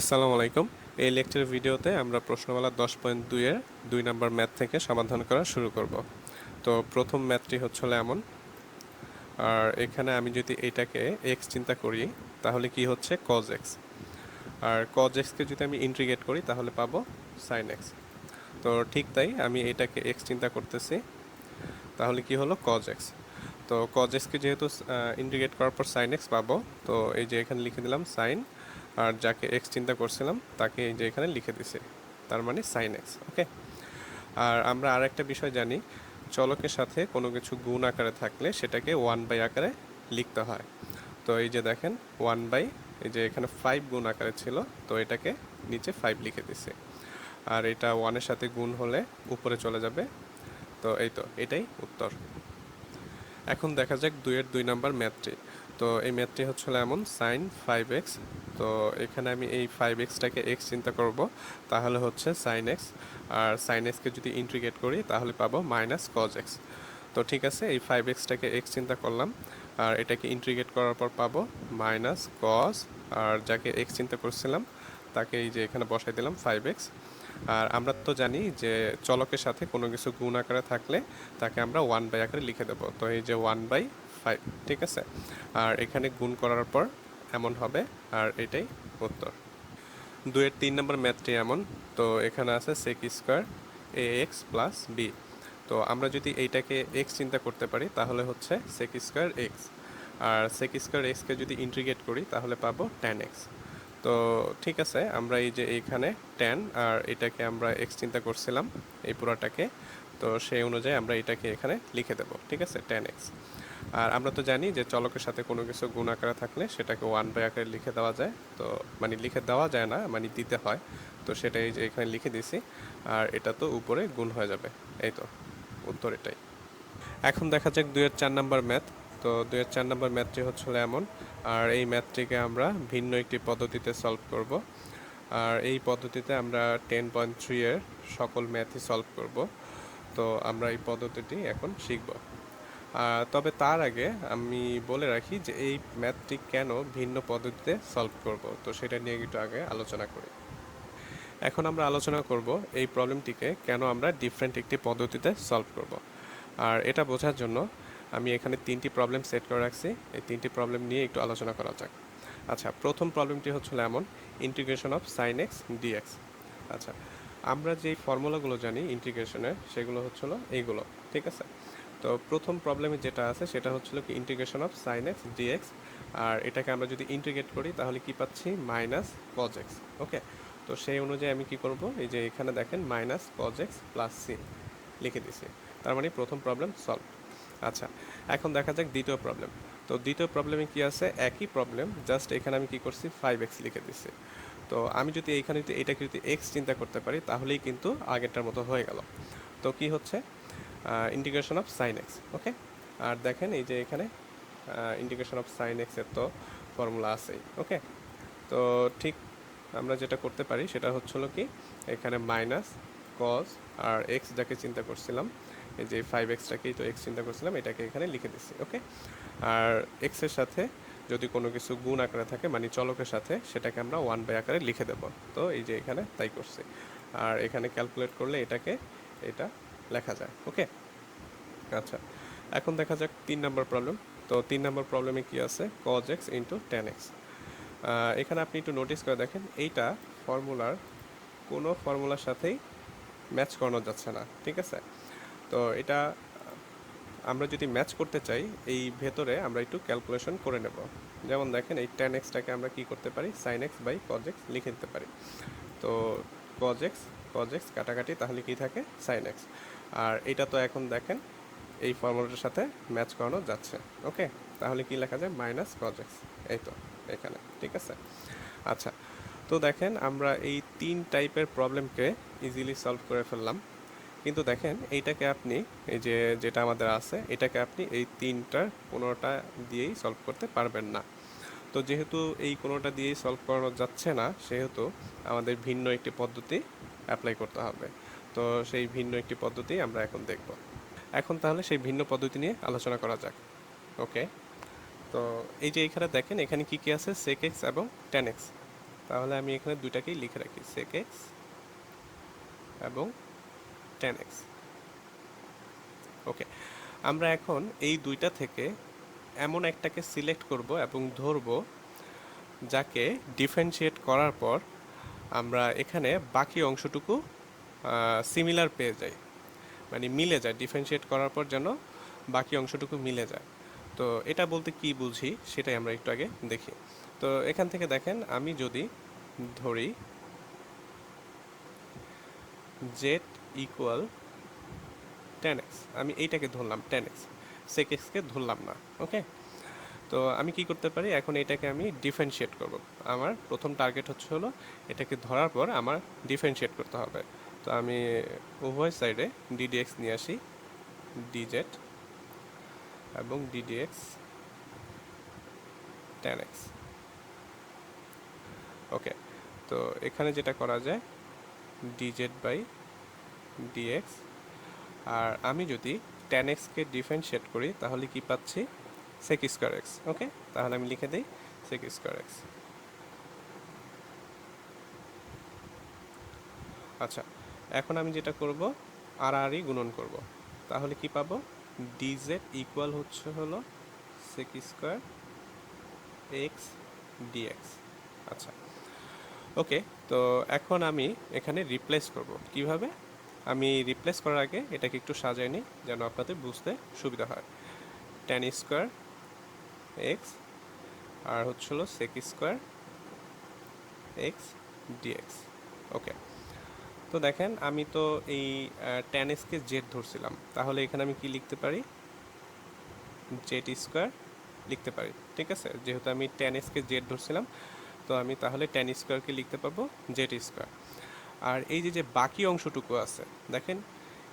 আসসালামু আলাইকুম। এই লেকচার ভিডিওতে আমরা প্রশ্নমালা 10.2 এর 2 নম্বর ম্যাথ থেকে সমাধান করা শুরু করব। তো প্রথম ম্যাথটি হচ্ছে এমন, আর এখানে আমি যদি এটাকে x চিন্তা করি তাহলে কি হচ্ছে cos x, আর cos x কে যদি আমি ইন্টিগ্রেট করি তাহলে পাবো sin x। তো ঠিক তাই আমি এটাকে x চিন্তা করতেছি, তাহলে কি হলো cos x। তো cos x কে যেহেতু ইন্টিগ্রেট করার পর sin x পাবো, তো এই যে এখানে লিখে দিলাম sin, আর যাকে x চিন্তা করছিলাম তাকে এই যে এখানে লিখে দিছি, তার মানে sin x। ওকে। আর আমরা আরেকটা বিষয় জানি, চলকের সাথে কোনো কিছু গুণ আকারে থাকলে সেটাকে 1/, আকারে লিখতে হয়। তো এই যে দেখেন 1/, এই যে এখানে 5 গুণ আকারে ছিল, তো এটাকে নিচে 5 লিখে দিছি। আর এটা 1-এর সাথে গুণ হলে উপরে চলে যাবে। তো এই তো এটাই উত্তর। এখন দেখা যাক 2-এর 2 নাম্বার ম্যাথটি। তো এই ম্যাথটি হচ্ছে এমন, sin 5x। তো এখানে আমি এই 5xটাকে x চিন্তা করব, তাহলে হচ্ছে sin x, আর sin x কে যদি ইন্টিগ্রেট করি তাহলে পাবো মাইনাস cos x। তো ঠিক আছে, এই 5xটাকে x চিন্তা করলাম, আর এটাকে ইন্টিগ্রেট করার পর পাবো মাইনাস cos, আর যাকে x চিন্তা করছিলাম তাকে এই যে এখানে বসাই দিলাম 5x। আর আমরা তো জানি যে চলকের সাথে কোনো কিছু গুণ আকারে থাকলে তাকে আমরা 1/, আকারে লিখে দেব। তো এই যে 1/5, ঠিক আছে। আর এখানে গুণ করার পর এমন হবে, আর এটাই উত্তর। 2-এর 3 নম্বর ম্যাথটি এমন, তো এখানে আছে sec square ax plus B. তো আমরা যদি এইটাকে x চিন্তা করতে পারি তাহলে হচ্ছে sec স্কোয়ার x, আর sec স্কোয়ার x কে যদি ইন্টিগ্রেট করি তাহলে পাবো tan x। তো ঠিক আছে, আমরা এই যে এইখানে tan, আর এটাকে আমরা x চিন্তা করছিলাম এই পুরোটাকে, তো সেই অনুযায়ী আমরা এটাকে এখানে লিখে দেব, ঠিক আছে, tan x। আর আমরা তো জানি যে চলকের সাথে কোনো কিছু গুণ আকারে থাকলে সেটাকে 1/, আকারে লিখে দেওয়া যায়। তো মানে লিখে দেওয়া যায় না, মানে দিতে হয়। তো সেটাই যে এখানে লিখে দিছি, আর এটা তো উপরে গুণ হয়ে যাবে। এই তো উত্তর এটাই। এখন দেখা যাক 2-এর 4 নাম্বার ম্যাথ। তো 2-এর 4 নাম্বার ম্যাথটি হচ্ছিল এমন, আর এই ম্যাথটিকে আমরা ভিন্ন একটি পদ্ধতিতে সলভ করব। আর এই পদ্ধতিতে আমরা 10.3 এর সকল ম্যাথই সলভ করব। তো আমরা এই পদ্ধতিটি এখন শিখব। তবে তার আগে আমি বলে রাখি যে এই ম্যাথটি কেন ভিন্ন পদ্ধতিতে সলভ করব, তো সেটা নিয়ে একটু আগে আলোচনা করি। এখন আমরা আলোচনা করব এই প্রবলেমটিকে কেন আমরা ডিফারেন্ট একটি পদ্ধতিতে সলভ করব। আর এটা বোঝার জন্য আমি এখানে 3টি প্রবলেম সেট করে রাখছি, এই 3টি প্রবলেম নিয়ে একটু আলোচনা করা যাক। আচ্ছা, প্রথম প্রবলেমটি হচ্ছিল এমন, integration of sine x dx. আচ্ছা, আমরা যেই ফর্মুলাগুলো জানি ইন্টিগ্রেশনের সেগুলো হচ্ছিল এইগুলো, ঠিক আছে। তো প্রথম প্রবলেমে যেটা আছে সেটা হচ্ছিল কি integration of sine x dx, আর এটাকে আমরা যদি ইন্টিগ্রেট করি তাহলে কি পাচ্ছি মাইনাস কজ এক্স। ওকে। তো সেই অনুযায়ী আমি কি করব, এই যে এখানে দেখেন minus cos x plus C লিখে দিছি, তার মানে প্রথম প্রবলেম সলভ। আচ্ছা, এখন দেখা যাক দ্বিতীয় প্রবলেম। তো দ্বিতীয় প্রবলেমে কি আছে, একই প্রবলেম, জাস্ট এখানে আমি কি করছি 5x লিখে দিছি। তো আমি যদি এইখানে যদি এটাকে যদি x চিন্তা করতে পারি তাহলেই কিন্তু আগেরটার মতো হয়ে গেল। তো কি হচ্ছে, ইন্টিগ্রেশন অফ সাইন এক্স। ওকে। আর দেখেন এই যে এখানে ইন্টিগ্রেশন অফ সাইন এক্সের তো ফর্মুলা আছেই। ওকে। তো ঠিক আমরা যেটা করতে পারি সেটা হচ্ছিল কি, এখানে মাইনাস কজ, আর এক্স যাকে চিন্তা করছিলাম, এই যে 5xটাকেই তো এক্স চিন্তা করছিলাম, এটাকে এখানে লিখে দিচ্ছি। ওকে। আর এক্সের সাথে যদি কোনো কিছু গুণ আকারে থাকে মানে চলকের সাথে, সেটাকে আমরা 1/, আকারে লিখে দেব। তো এই যে এখানে তাই করছি, আর এখানে ক্যালকুলেট করলে এটাকে এটা লেখা যায়। ওকে। আচ্ছা, এখন দেখা যাক 3 নম্বর প্রবলেম। তো 3 নম্বর প্রবলেমে কি আছে, cos x into tan x। এখানে আপনি একটু নোটিস করে দেখেন, এইটা ফর্মুলার কোনো ফর্মুলার সাথেই ম্যাচ করানো যাচ্ছে না, ঠিক আছে। তো এটা আমরা যদি ম্যাচ করতে চাই এই ভেতরে আমরা একটু ক্যালকুলেশন করে নেব। যেমন দেখেন এই tan x-টাকে আমরা কি করতে পারি, sin x by cos x লিখে দিতে পারি। তো cos x কাটাকাটি তাহলে কি থাকে, sin x। আর এটা তো এখন দেখেন এই ফর্মুলাটার সাথে ম্যাচ করানো যাচ্ছে। ওকে। তাহলে কি লেখা যায়, মাইনাস cos x, এই তো এখানে, ঠিক আছে। আচ্ছা, তো দেখেন আমরা এই 3 টাইপের প্রবলেমকে ইজিলি সলভ করে ফেললাম। কিন্তু দেখেন এইটাকে আপনি এই যে যেটা আমাদের আছে এটাকে আপনি এই 3টার কোনোটা দিয়েই সলভ করতে পারবেন না। তো যেহেতু এই কোনোটা দিয়েই সলভ করানো যাচ্ছে না, সেহেতু আমাদের ভিন্ন একটি পদ্ধতি অ্যাপ্লাই করতে হবে। তো সেই ভিন্ন একটি পদ্ধতি আমরা এখন দেখব। এখন তাহলে সেই ভিন্ন পদ্ধতি নিয়ে আলোচনা করা যাক। ওকে। তো এই যে এখানে দেখেন এখানে কি কি আছে, sec x এবং tan x। তাহলে আমি এখানে দুইটাকেই লিখে রাখি, sec x এবং tan x। ওকে, আমরা এখন এই দুইটা থেকে এমন একটাকে সিলেক্ট করব এবং ধরব যাকে ডিফারেন্সিয়েট করার পর আমরা এখানে বাকি অংশটুকু সিমিলার পেয়ে যাই, মানে মিলে যায়। ডিফারেন্সিয়েট করার পর যেন বাকি অংশটুকু মিলে যায়। তো এটা বলতে কি বুঝি সেটাই আমরা একটু আগে দেখি। তো এখান থেকে দেখেন, আমি যদি ধরি z ইকুয়াল tan x, আমি এইটাকে ধরলাম tan x, sec x কে ধরলাম না। ওকে, তো আমি কি করতে পারি, এখন এটাকে আমি ডিফারেন্সিয়েট করব। আমার প্রথম টার্গেট হলো এটাকে ধরার পর আমার ডিফারেন্সিয়েট করতে হবে। তো আমি উভয় সাইডে ddx নিয়ে আসি, dz এবং ddx tan x। ওকে, তো এখানে যেটা করা যায় dz বাই dx, আর আমি যদি tan x কে ডিফারেন্সিয়েট করি তাহলে কি পাচ্ছি, sec স্কয়ার x। ওকে, তাহলে আমি লিখে দিই sec স্কয়ার x। আচ্ছা, এখন আমি যেটা করব আর গুণন করব, তাহলে কি পাবো, dz ইকুয়াল হলো sec স্কয়ার x dx। আচ্ছা, ওকে, তো এখন আমি এখানে রিপ্লেস করব। কিভাবে, আমি রিপ্লেস করার আগে এটাকে একটু সাজাই নিই যেন আপনাদের বুঝতে সুবিধা হয়। tan স্কয়ার x আর হলো sec স্কয়ার x dx। ওকে, তো দেখেন আমি তো এই tan x কে z ধরছিলাম, তাহলে এখানে আমি কি লিখতে পারি, z স্কয়ার লিখতে পারি। ঠিক আছে, যেহেতু আমি tan x কে z ধরছিলাম, তো আমি তাহলে tan স্কয়ারকে লিখতে পারবো z স্কয়ার। আর এই যে বাকি অংশটুকু আছে দেখেন,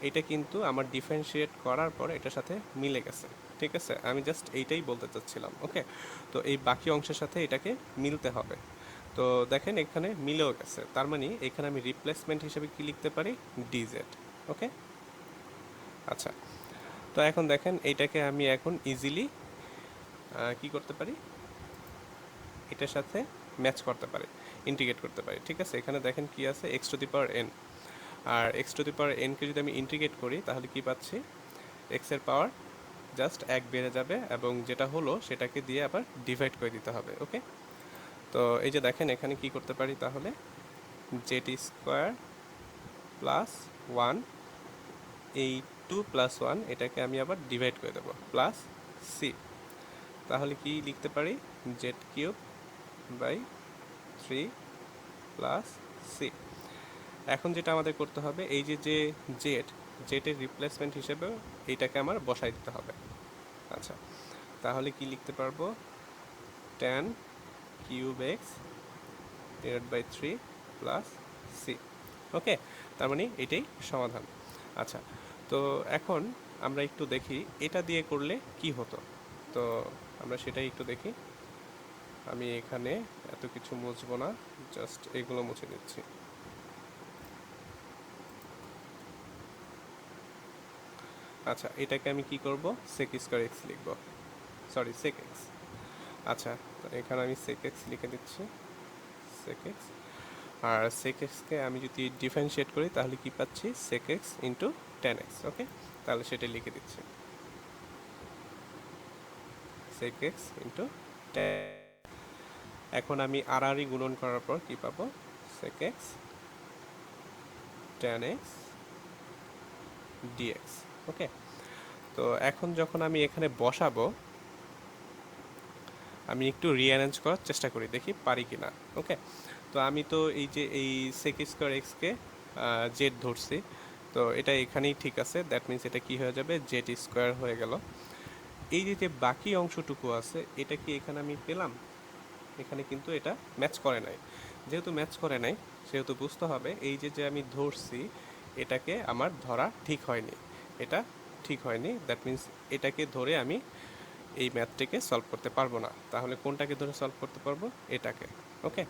এটা কিন্তু আমার ডিফারেন্সিয়েট করার পর এটার সাথে মিলে গেছে। ঠিক আছে, আমি জাস্ট এইটাই বলতে চাচ্ছিলাম। ওকে, তো এই বাকি অংশের সাথে এটাকে মিলতে হবে। তো দেখেন এখানে মিলেও গেছে, তার মানে এখানে আমি রিপ্লেসমেন্ট হিসেবে কি লিখতে পারি, dz। ওকে, আচ্ছা, তো এখন দেখেন এইটাকে আমি এখন ইজিলি কি করতে পারি, এটার সাথে ম্যাচ করতে পারি, ইন্টিগ্রেট করতে পারি। ঠিক আছে, এখানে দেখেন কি আছে, x to the power n, আর x to the power n কে যদি আমি ইন্টিগ্রেট করি তাহলে কি পাচ্ছি, x এর পাওয়ার জাস্ট 1 বেড়ে যাবে এবং যেটা হলো সেটাকে দিয়ে আবার ডিভাইড করে দিতে হবে। ওকে, তো এই যে দেখেন এখানে কি করতে পারি, তাহলে z স্কোয়ার প্লাস 1, এই 2 প্লাস 1 এটাকে আমি আবার ডিভাইড করে দেবো, প্লাস c। তাহলে কি লিখতে পারি, z cube by 3 plus c। এখন যেটা আমাদের করতে হবে, এই যে জেটের রিপ্লেসমেন্ট হিসেবে এইটাকে আমার বসাই দিতে হবে। আচ্ছা, তাহলে কি লিখতে পারবো, tan cube x divide by 3 plus c. Okay, তার মানে এটাই সমাধান। আচ্ছা, তো এখন আমরা একটু দেখি এটা দিয়ে করলে কি হতো। তো আমরা সেটাই একটু দেখি। আমি এখানে এত কিছু মুছবো না, জাস্ট এগুলো মুছে দিচ্ছি। আচ্ছা, এটাকে আমি কি করব, sec স্কয়ার x লিখব, সরি sec x। আচ্ছা, তো এখানে আমি sec x লিখে দিচ্ছি, sec x। আর sec x কে আমি যদি ডিফারেন্সিয়েট করি তাহলে কি পাচ্ছি, sec x into tan x। ওকে, তাহলে সেটা লিখে দিচ্ছি, sec x ইন্টু tan। এখন আমি আর গুণন করার পর কি পাবো, sec x tan x dx। ওকে, তো এখন যখন আমি এখানে বসাবো, আমি একটু রিঅ্যারেঞ্জ করার চেষ্টা করি, দেখি পারি কি না। ওকে, তো আমি তো এই যে এই sec স্কয়ার এক্সকে জেড ধরছি, তো এটা এখানেই ঠিক আছে। দ্যাট মিন্স এটা কি হয়ে যাবে, জেড স্কয়ার হয়ে গেল। এই যে বাকি অংশটুকু আছে এটা কি এখানে আমি পেলাম, এখানে কিন্তু এটা ম্যাচ করে নাই। যেহেতু ম্যাচ করে নাই সেহেতু বুঝতে হবে এই যে আমি ধরছি এটাকে আমার ধরা ঠিক হয়নি, এটা ঠিক হয়নি। দ্যাট মিন্স এটাকে ধরে আমি এই ম্যাথটিকে সলভ করতে পারবো না। তাহলে কোনটাকে ধরে সলভ করতে পারবো, এটাকে। ওকে,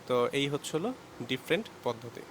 তো এই হলো ডিফারেন্ট পদ্ধতি।